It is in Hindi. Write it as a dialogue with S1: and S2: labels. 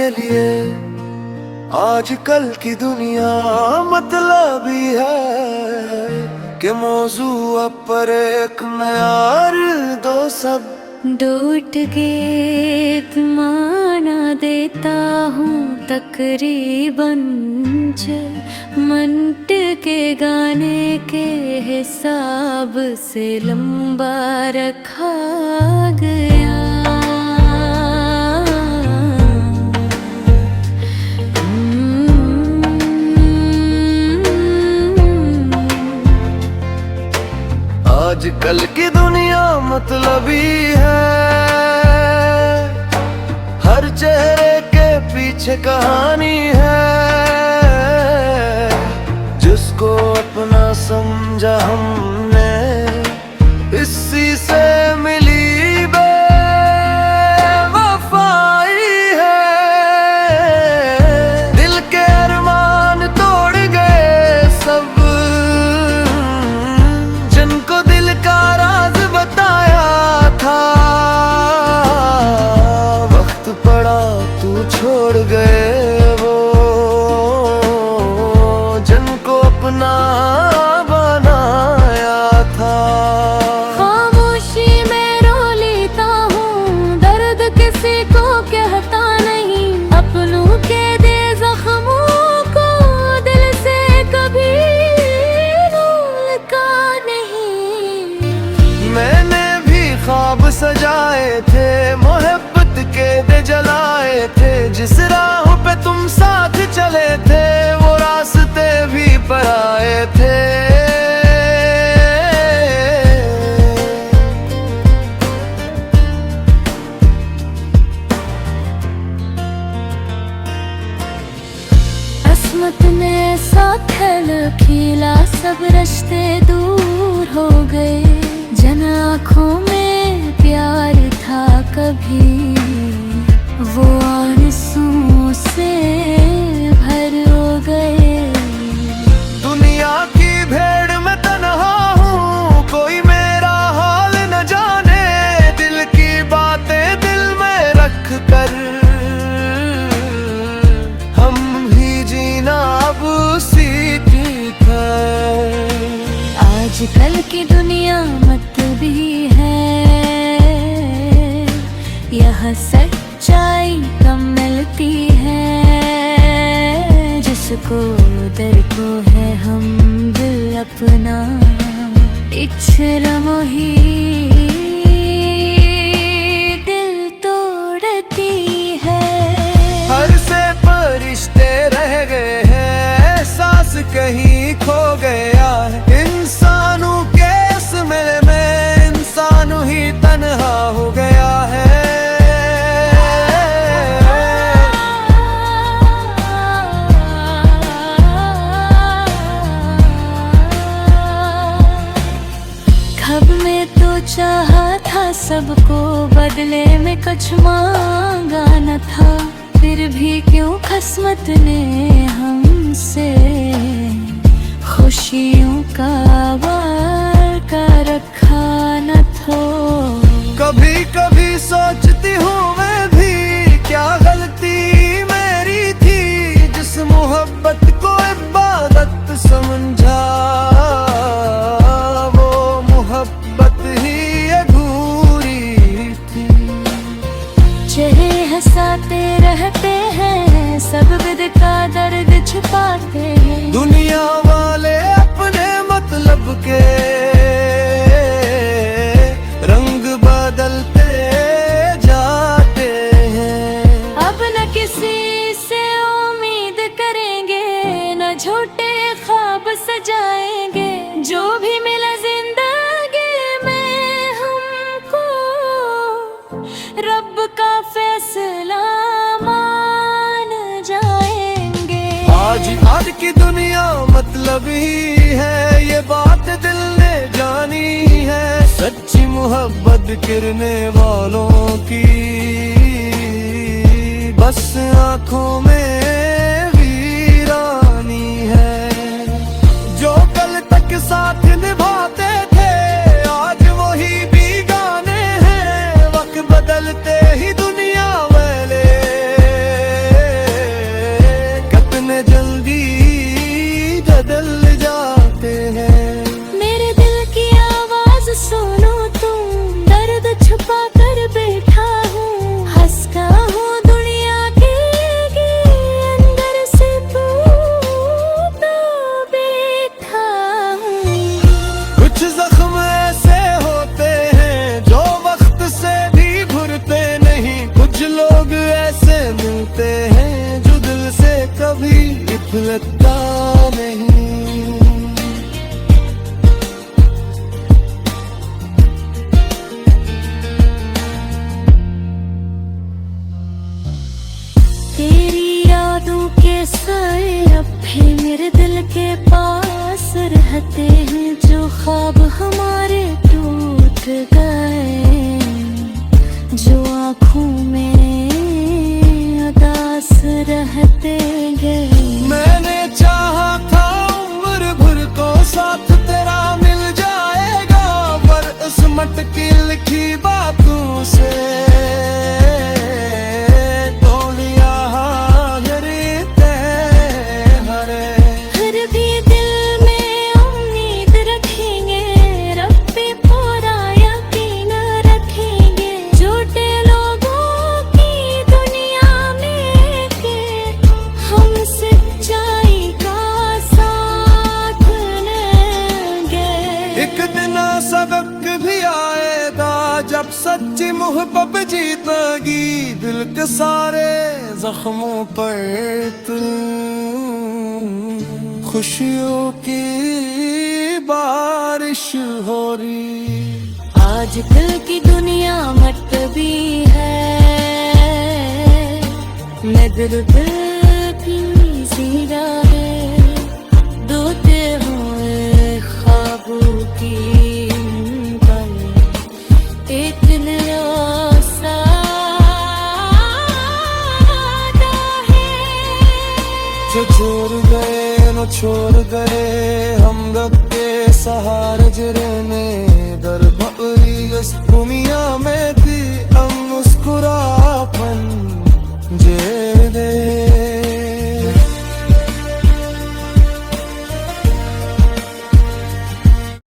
S1: के लिए आजकल की दुनिया मतलबी है कि मौजू पर एक नयार दो सब
S2: डूट गीत माना देता हूँ तकरीबन मंट के गाने के हिसाब से लंबा रखा गया।
S1: आजकल की दुनिया मतलबी है, हर चेहरे के पीछे कहानी है। जिसको अपना समझा हमने इसी से मिली बेवफाई है। दिल के अरमान तोड़ गए सब, जिनको दिल का राज बताया था। वक्त पड़ा तू छोड़ गए वो, जिनको अपना बनाया था।
S2: खामोशी में रो लेता हूँ, दर्द किसी को कहता नहीं। अपनों के दे जख्मों को दिल से कभी भूलता नहीं।
S1: मैंने भी ख्वाब सजाए थे, मोहब्बत के दे जलाए थे। जिस राह पे तुम साथ चले थे वो रास्ते भी पराए थे।
S2: किस्मत ने ऐसा खेल खेला, सब रिश्ते दूर हो गए। जन आँखों में प्यार था कभी, वो आंसुओं से भर हो गए।
S1: दुनिया की भीड़ में तन्हा हूँ, कोई मेरा हाल न जाने। दिल की बातें दिल में रख कर हम भी जीना अब सीख है।
S2: आजकल की दुनिया मतलबी है, यह सच्चाई कम मिलती है। जिसको दर को है हम दिल अपना इच्छा ही दिल तोड़ती है।
S1: हर से परिश्ते रह गए हैं, सांस कहीं खो गया है। इंसानों के इस मेले में इंसान ही तन्हा हो गया है।
S2: ख्वाब में तो चाहा था सबको, बदले में कुछ मांगा न था। फिर भी क्यों किस्मत ने हमसे खुशियों का वादा रखा न था।
S1: कभी कभी सोचती हूँ मैं भी, क्या गलती मेरी थी। जिस मोहब्बत को इबादत समझा, वो मोहब्बत ही अधूरी थी।
S2: चेहरे हंसाते रहते हैं, सब दिल का दर्द छुपाते हैं।
S1: दुनिया वाले अपने मतलब के रंग बदलते जाते हैं।
S2: अब न किसी से उम्मीद करेंगे, न झूठे ख्वाब सजाएंगे। जो भी मिला जिंदगी में हमको, रब का फैसला मान जाएंगे।
S1: आज की दुनिया मतलबी है, ये बात दिल ने जानी है। सच्ची मोहब्बत गिरने वालों की बस आंखों में वीरानी है। जो कल तक साथ निभाते थे आज वही बीगाने हैं। वक्त बदलते ही दुनिया वाले पिघलता नहीं।
S2: तेरी यादों के साए अब भी मेरे दिल के पास रहते हैं, जो ख्वाब हमारे टूट गए, जो आँखों में उदास रहते गए।
S1: मैंने चाहा था उम्र भर को साथ तेरा मिल जाएगा, पर किस्मत की लिखी बातों से सबक भी आएगा, जब सच्ची मोहब्बत जीतेगी, दिल के सारे जख्मों पर तुम खुशियों की बारिश हो रही।
S2: आजकल की दुनिया मतलबी है, नजर की जीरा है, दोते हुए ख्वाबों की
S1: जो छोड़ गए न छोड़ गए, हम रब के सहारे जरने